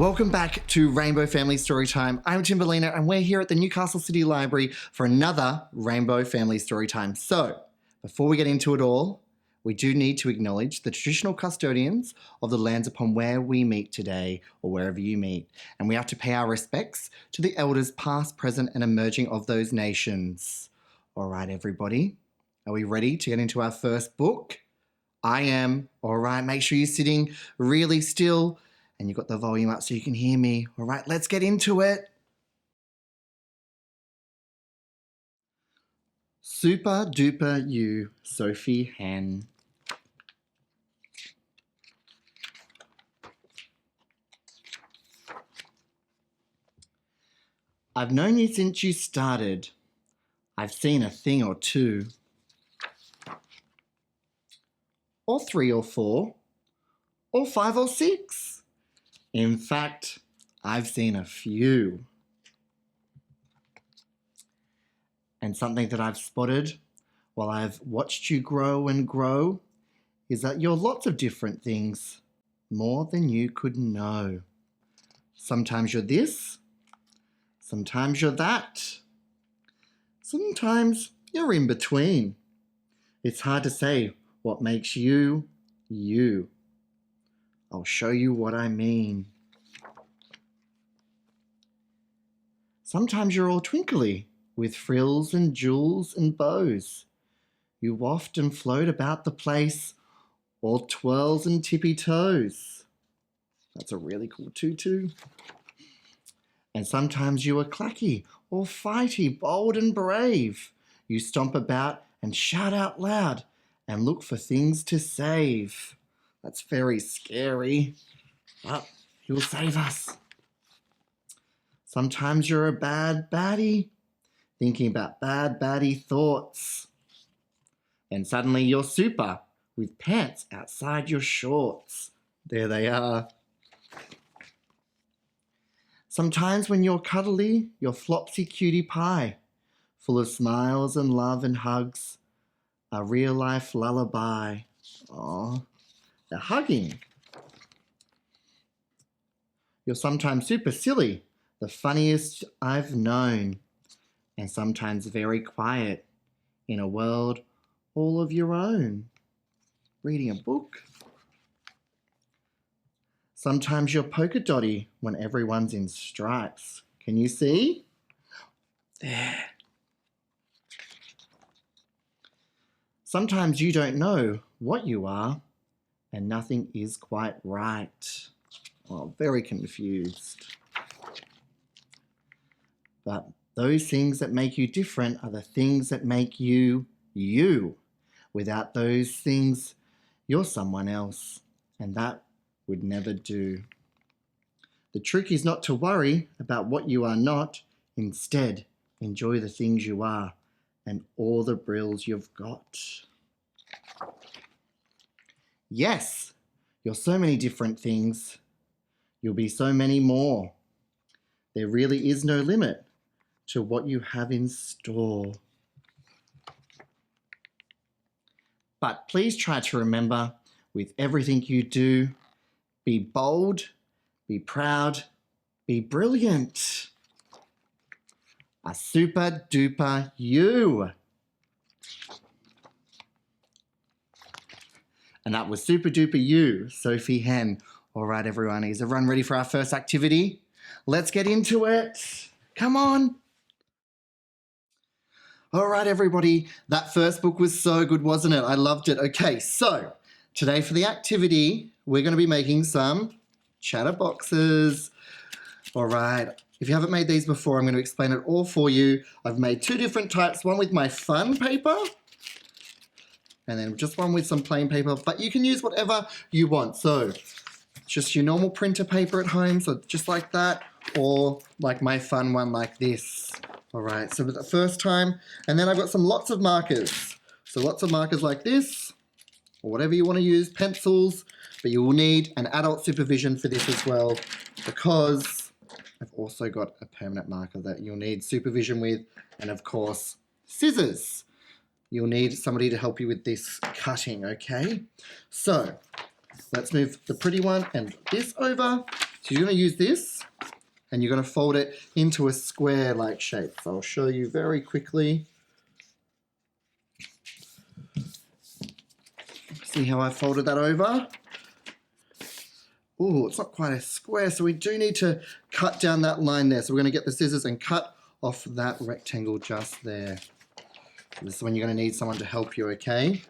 Welcome back to Rainbow Family Storytime. I'm Timberlina and we're here at the Newcastle City Library for another Rainbow Family Storytime. So, before we get into it all, we do need to acknowledge the traditional custodians of the lands upon where we meet today or wherever you meet. And we have to pay our respects to the elders past, present and emerging of those nations. All right, everybody, are we ready to get into our first book? I am. All right, make sure you're sitting really still and you've got the volume up so you can hear me. All right, let's get into it. Super Duper You, Sophie Henn. I've known you since you started. I've seen a thing or two. Or 3 or 4. Or 5 or 6. In fact, I've seen a few. And something that I've spotted while I've watched you grow and grow is that you're lots of different things, more than you could know. Sometimes you're this, sometimes you're that, sometimes you're in between. It's hard to say what makes you, you. I'll show you what I mean. Sometimes you're all twinkly, with frills and jewels and bows. You waft and float about the place, all twirls and tippy toes. That's a really cool tutu. And sometimes you are clacky, or fighty, bold and brave. You stomp about and shout out loud and look for things to save. That's very scary, but he will save us. Sometimes you're a bad baddie, thinking about bad baddie thoughts. And suddenly you're super, with pants outside your shorts. There they are. Sometimes when you're cuddly, you're flopsy cutie pie, full of smiles and love and hugs, a real life lullaby. Aww. They're hugging. You're sometimes super silly, the funniest I've known, and sometimes very quiet in a world all of your own, reading a book. Sometimes you're polka dotty when everyone's in stripes. Can you see? There. Sometimes you don't know what you are, and nothing is quite right. Oh, very confused. But those things that make you different are the things that make you, you. Without those things, you're someone else, and that would never do. The trick is not to worry about what you are not. Instead, enjoy the things you are and all the brills you've got. Yes, you're so many different things. You'll be so many more. There really is no limit to what you have in store. But please try to remember, with everything you do, be bold, be proud, be brilliant. A super duper you. And that was Super Duper You, Sophie Henn. All right, everyone, is everyone ready for our first activity? Let's get into it. Come on. All right, everybody, that first book was so good, wasn't it? I loved it. Okay, so today for the activity, we're going to be making some chatterboxes. All right, if you haven't made these before, I'm going to explain it all for you. I've made 2 different types, one with my fun paper and then just one with some plain paper, but you can use whatever you want. So just your normal printer paper at home, so just like that, or like my fun one like this. All right, so for the first time, and then I've got lots of markers. So lots of markers like this, or whatever you want to use, pencils, but you will need an adult supervision for this as well, because I've also got a permanent marker that you'll need supervision with, and of course, scissors. You'll need somebody to help you with this cutting, okay? So let's move the pretty one and this over, So you're going to use this and you're going to fold it into a square-like shape. So I'll show you very quickly. See how I folded that over? Oh, it's not quite a square, so we do need to cut down that line there. So we're going to get the scissors and cut off that rectangle just there. So this is when you're going to need someone to help you, okay?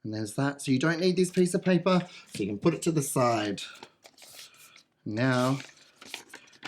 And there's that. So you don't need this piece of paper, so you can put it to the side. Now,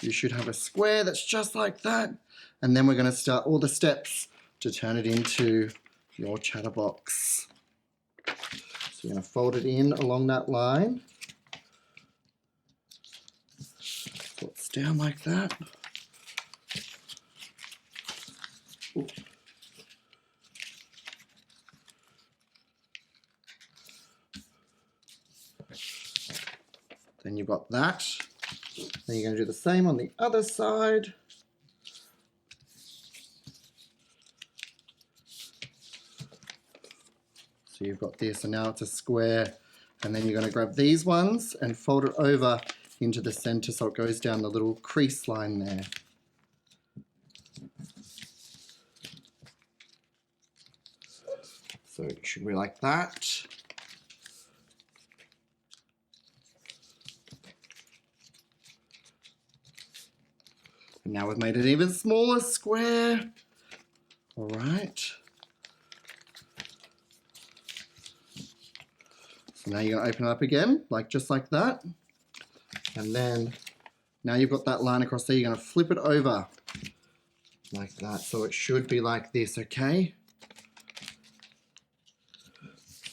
you should have a square that's just like that. And then we're going to start all the steps to turn it into your chatterbox. So you're going to fold it in along that line. So it's down like that. Ooh. Then you've got that. Then you're going to do the same on the other side. So you've got this, and now it's a square. And then you're going to grab these ones and fold it over into the center so it goes down the little crease line there. So it should be like that. And now we've made an even smaller square. All right. So now you're going to open it up again, just like that. And then now you've got that line across there, you're going to flip it over like that. So it should be like this, okay?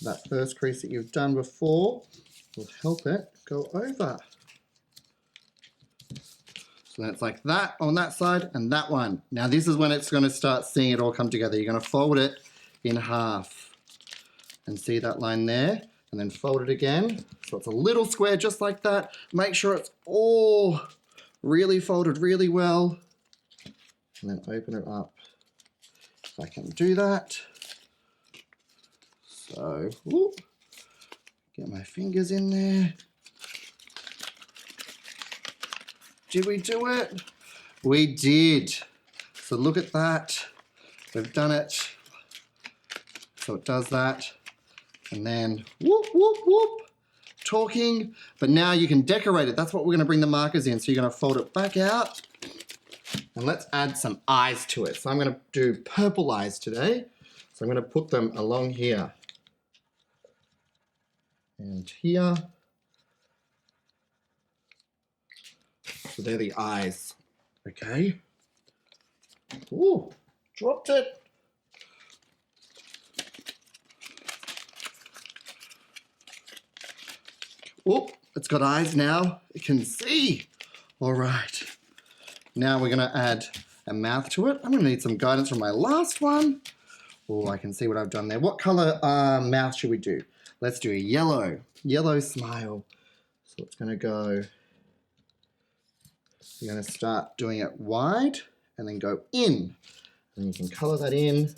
That first crease that you've done before will help it go over. So then it's like that on that side and that one. Now this is when it's going to start seeing it all come together. You're going to fold it in half and see that line there, and then fold it again. So it's a little square just like that. Make sure it's all really folded really well, and then open it up. If I can do that. So, whoop, get my fingers in there. Did we do it? We did. So look at that. We've done it. So it does that. And then whoop, whoop, whoop. Talking. But now you can decorate it. That's what we're going to bring the markers in. So you're going to fold it back out. And let's add some eyes to it. So I'm going to do purple eyes today. So I'm going to put them along here. And here. So they're the eyes, okay? Ooh, dropped it. Oh, it's got eyes now. It can see. All right. Now we're gonna add a mouth to it. I'm gonna need some guidance from my last one. Oh, I can see what I've done there. What color mouth should we do? Let's do a yellow. Yellow smile. So it's gonna go. You're going to start doing it wide and then go in. And you can colour that in.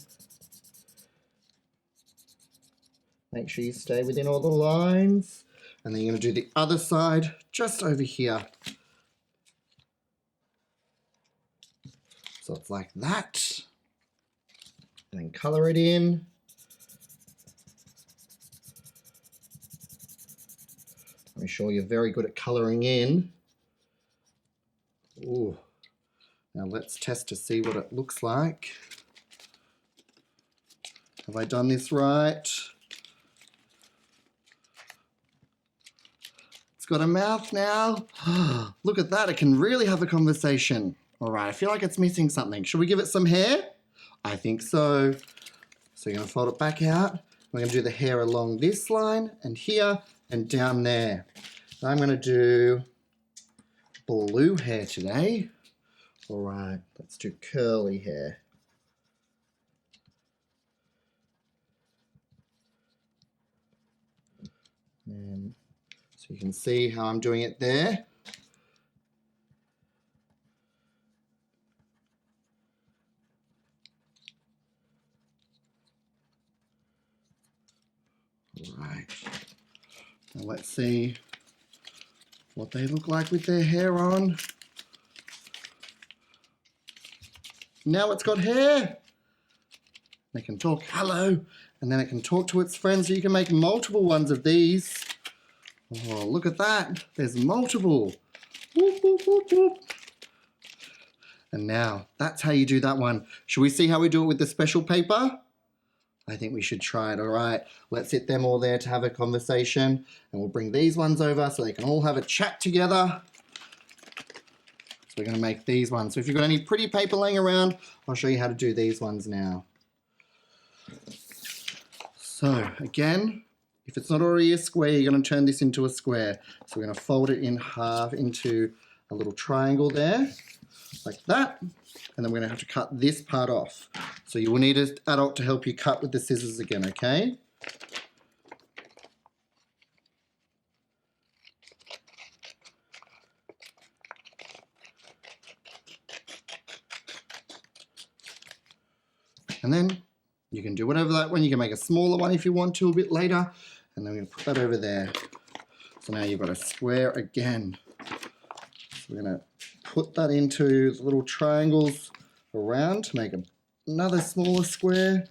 Make sure you stay within all the lines. And then you're going to do the other side just over here. So it's like that. And then colour it in. Make sure you're very good at colouring in. Ooh. Now let's test to see what it looks like. Have I done this right? It's got a mouth now. Look at that, it can really have a conversation. All right, I feel like it's missing something. Should we give it some hair? I think so. So you're gonna fold it back out. We're gonna do the hair along this line and here and down there. And I'm gonna do blue hair today. All right, let's do curly hair. And so you can see how I'm doing it there. Right. Now let's see what they look like with their hair on. Now it's got hair. They can talk hello, and then it can talk to its friends, so you can make multiple ones of these. Oh, look at that. There's multiple. Whoop, whoop, whoop, whoop. And now, that's how you do that one. Should we see how we do it with the special paper? I think we should try it. All right, let's sit them all there to have a conversation, and we'll bring these ones over so they can all have a chat together. So we're going to make these ones. So if you've got any pretty paper laying around, I'll show you how to do these ones now. So again, if it's not already a square, you're going to turn this into a square. So we're going to fold it in half into a little triangle there, like that. And then we're going to have to cut this part off. So you will need an adult to help you cut with the scissors again, okay? And then you can do whatever that one. You can make a smaller one if you want to a bit later. And then we're going to put that over there. So now you've got a square again. So we're going to put that into the little triangles around to make another smaller square.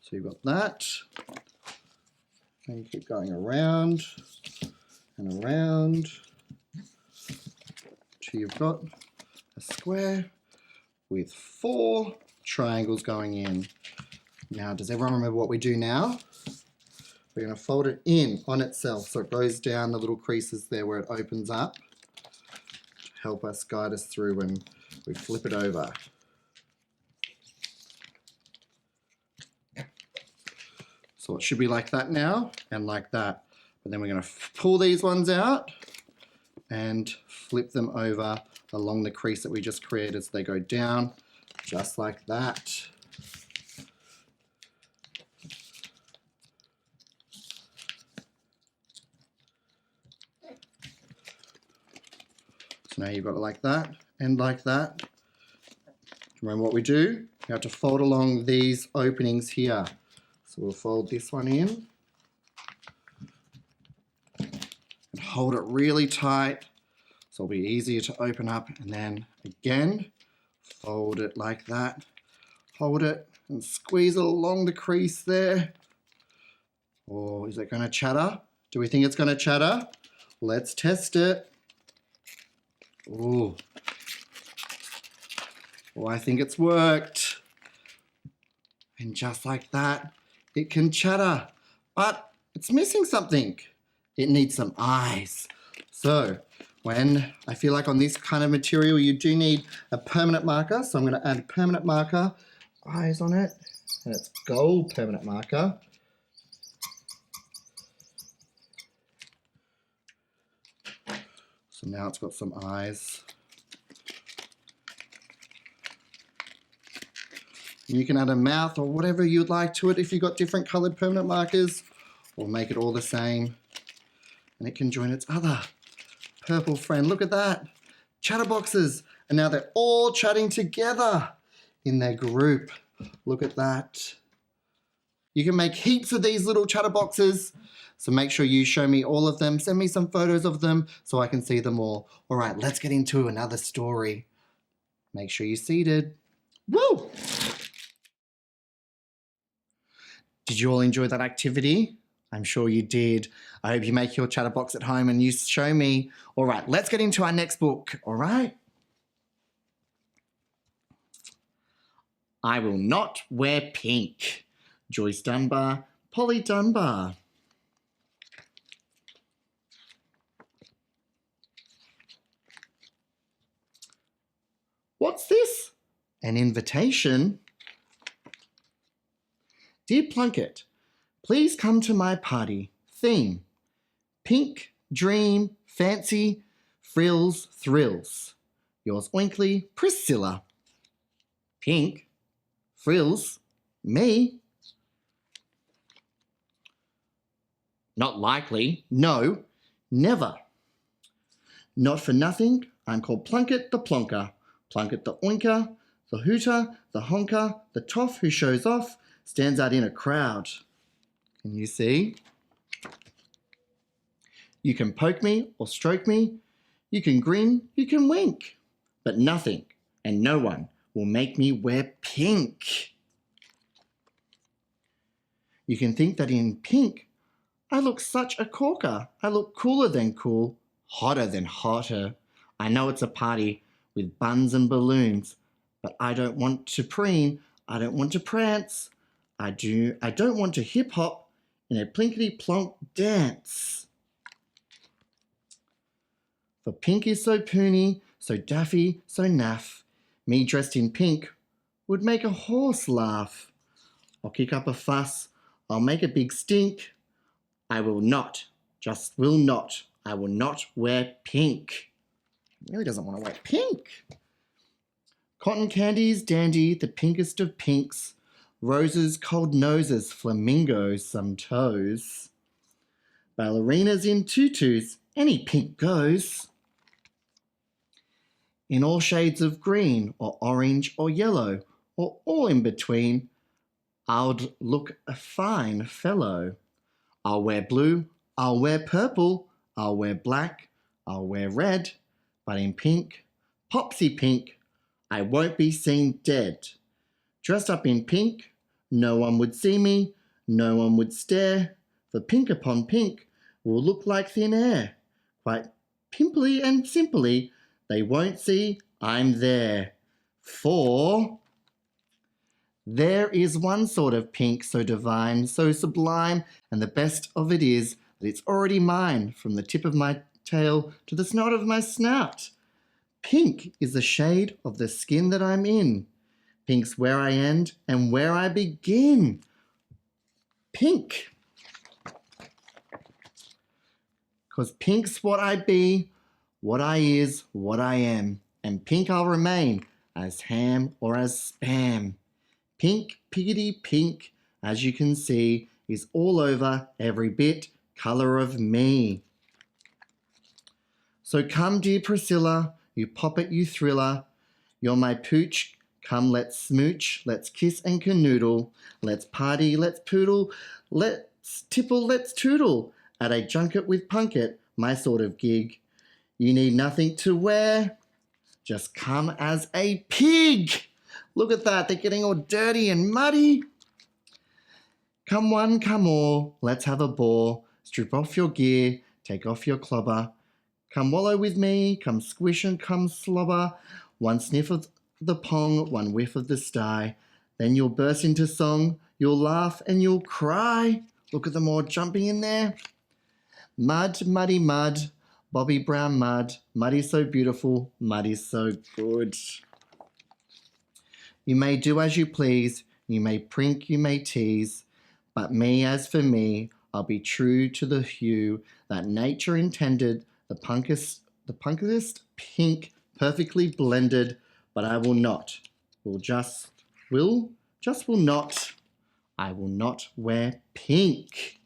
So you've got that. And you keep going around and around. So you've got a square with 4 triangles going in. Now, does everyone remember what we do now? We're going to fold it in on itself so it goes down the little creases there where it opens up to help us guide us through when we flip it over. So it should be like that now and like that. But then we're going to pull these ones out and flip them over along the crease that we just created so they go down just like that. So now you've got it like that and like that. Remember what we do? You have to fold along these openings here. So we'll fold this one in and hold it really tight so it'll be easier to open up, and then again fold it like that, hold it and squeeze it along the crease there. Or is it going to chatter? Do we think it's going to chatter? Let's test it. Ooh. Oh, I think it's worked. And just like that, it can chatter, but it's missing something. It needs some eyes. So when I feel like on this kind of material, you do need a permanent marker. So I'm going to add a permanent marker, eyes on it, and it's gold permanent marker. So now it's got some eyes. You can add a mouth or whatever you'd like to it if you've got different coloured permanent markers, or make it all the same. And it can join its other purple friend. Look at that. Chatterboxes. And now they're all chatting together in their group. Look at that. You can make heaps of these little chatterboxes. So make sure you show me all of them. Send me some photos of them so I can see them all. All right, let's get into another story. Make sure you're seated. Woo! Did you all enjoy that activity? I'm sure you did. I hope you make your chatterbox at home and you show me. All right, let's get into our next book, all right? I Will Not Wear Pink. Joyce Dunbar, Polly Dunbar. What's this? An invitation? Dear Plunkett, please come to my party. Theme: pink, dream, fancy, frills, thrills. Yours oinkly, Priscilla. Pink? Frills? Me? Not likely. No, never. Not for nothing, I'm called Plunkett the Plonker. Plunket the oinker, the hooter, the honker, the toff who shows off, stands out in a crowd. Can you see? You can poke me or stroke me, you can grin, you can wink, but nothing and no one will make me wear pink. You can think that in pink, I look such a corker. I look cooler than cool, hotter than hotter. I know it's a party with buns and balloons, but I don't want to preen, I don't want to prance. I don't want to hip hop in a plinkety plonk dance. For pink is so poony, so daffy, so naff. Me dressed in pink would make a horse laugh. I'll kick up a fuss, I'll make a big stink. I will not, just will not, I will not wear pink. He really doesn't want to wear pink. Cotton candy's dandy, the pinkest of pinks. Roses, cold noses, flamingos, some toes. Ballerinas in tutus, any pink goes. In all shades of green, or orange, or yellow, or all in between, I'll look a fine fellow. I'll wear blue, I'll wear purple, I'll wear black, I'll wear red, but in pink, popsy pink, I won't be seen dead. Dressed up in pink, no one would see me, no one would stare, for pink upon pink will look like thin air. Quite pimply and simply, they won't see I'm there. For there is one sort of pink so divine, so sublime, and the best of it is that it's already mine, from the tip of my tail to the snot of my snout. Pink is the shade of the skin that I'm in. Pink's where I end and where I begin. Pink. 'Cause pink's what I be, what I is, what I am. And pink I'll remain, as ham or as spam. Pink, piggity pink, as you can see, is all over every bit colour of me. So come, dear Priscilla, you poppet, you thriller. You're my pooch, come let's smooch, let's kiss and canoodle. Let's party, let's poodle, let's tipple, let's tootle. At a junket with punket, my sort of gig. You need nothing to wear, just come as a pig. Look at that, they're getting all dirty and muddy. Come one, come all, let's have a ball. Strip off your gear, take off your clobber. Come wallow with me, come squish and come slobber. One sniff of the pong, one whiff of the sty. Then you'll burst into song, you'll laugh and you'll cry. Look at them all jumping in there. Mud, muddy mud, Bobby Brown mud. Muddy so beautiful, muddy so good. You may do as you please, you may prink, you may tease, but me, as for me, I'll be true to the hue that nature intended, the punkest pink, perfectly blended, but I will not, will not, I will not wear pink.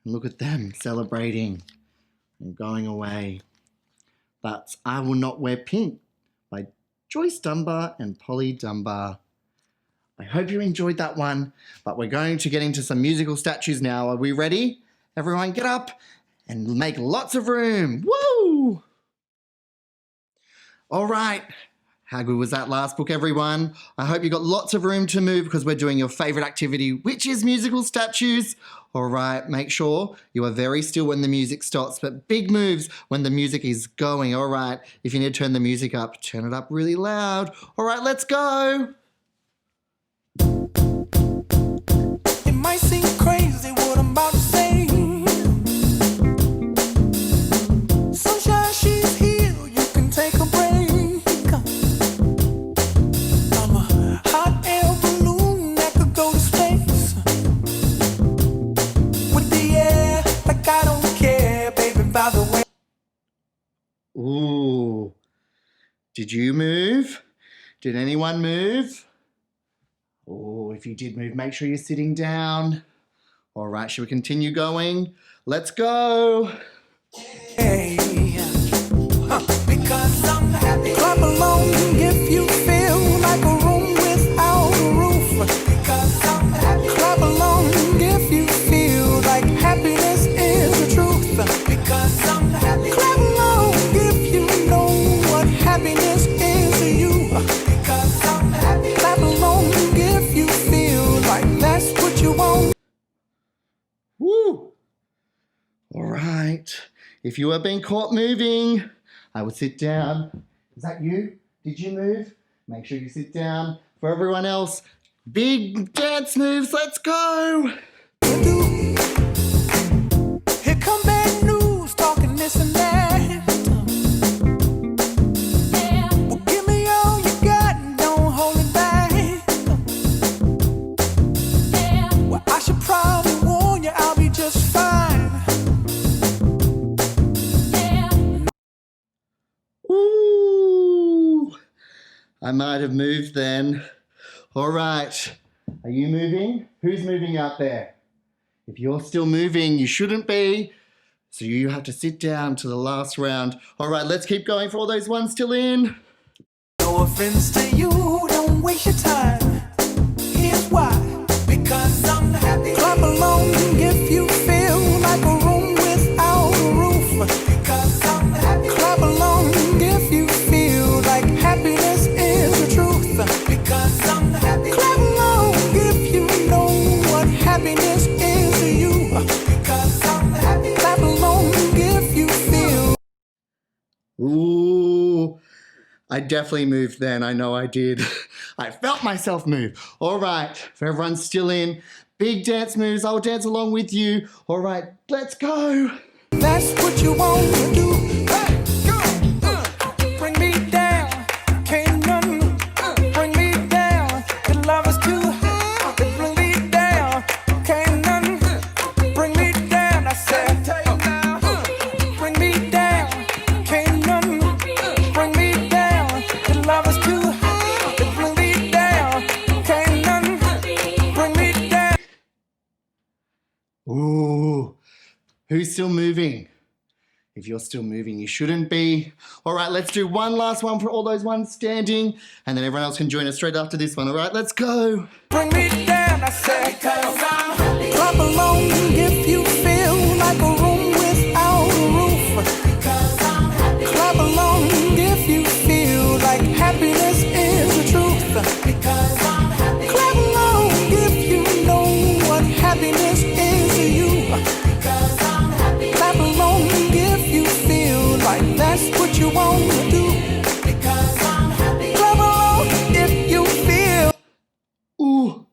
And look at them celebrating and going away. That's I Will Not Wear Pink by Joyce Dunbar and Polly Dunbar. I hope you enjoyed that one, but we're going to get into some musical statues now. Are we ready? Everyone get up and make lots of room. Woo! All right. How good was that last book, everyone? I hope you got lots of room to move because we're doing your favorite activity, which is musical statues. All right, make sure you are very still when the music stops, but big moves when the music is going. All right, if you need to turn the music up, turn it up really loud. All right, let's go. It might seem crazy what I'm about to say. Sunshine, she's here, you can take a break. I'm a hot air balloon that could go to space. With the air, like I don't care, baby, by the way. Ooh, did you move? Did anyone move? Oh, if you did move, make sure you're sitting down. All right, shall we continue going? Let's go. Hey, because I'm happy. Clap along if you If you are being caught moving, I would sit down. Is that you? Did you move? Make sure you sit down. For everyone else, big dance moves, let's go! Here come bad news, talking this and that. Well, give me all you got and don't hold it back. Well, I should probably warn you, I'll be just fine. Ooh, I might have moved then. All right, are you moving? Who's moving out there? If you're still moving, you shouldn't be. So you have to sit down to the last round. All right, let's keep going for all those ones still in. No offense to you, don't waste your time. Here's why. Because I'm happy. Clap along if you feel like a room without a roof. Because I'm happy. Clap along if you feel like happiness is the truth. Because I'm happy. Clap along if you know what happiness is to you. Because I'm happy. Clap along if you feel. Ooh, I definitely moved then. I know I did. I felt myself move. All right, if everyone's still in, big dance moves. I'll dance along with you. All right, let's go. That's what you want to do. Hey, go. Bring me down. Can't none bring me down. The love is too high. Bring me down. Can't none bring me down. I said, bring me down. Can't none bring me down. The love is too high. Bring me down. Can't none bring me down. Ooh, who's still moving? If you're still moving, you shouldn't be. All right, let's do one last one for all those ones standing, and then everyone else can join us straight after this one. All right, let's go. Bring me down, I said, because I'm happy. Clap along if you feel like a room without a roof. Because I'm happy. Clap along if you feel like happiness is the truth. Because I'm happy. Clap along if you know what happiness is to you. Because I'm happy. Clap along if you feel like that's what you want to do. Because I'm happy. Clap along if you feel. Ooh,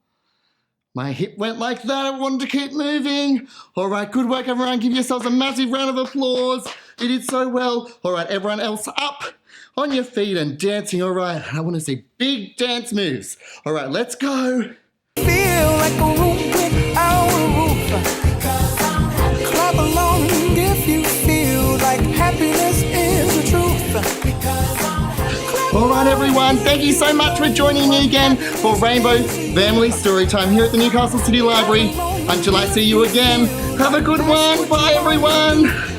my hip went like that. I wanted to keep moving. All right, good work, everyone. Give yourselves a massive round of applause. You did so well. All right, everyone else up on your feet and dancing. All right, I want to see big dance moves. All right, let's go. Feel like a room without a roof. Because I'm happy. Clap along if you feel like happiness is the truth. Because I'm happy. All right, everyone. Thank you so much for joining me again for Rainbow Family Storytime here at the Newcastle City Library. Until I see you again, have a good one. Bye, everyone.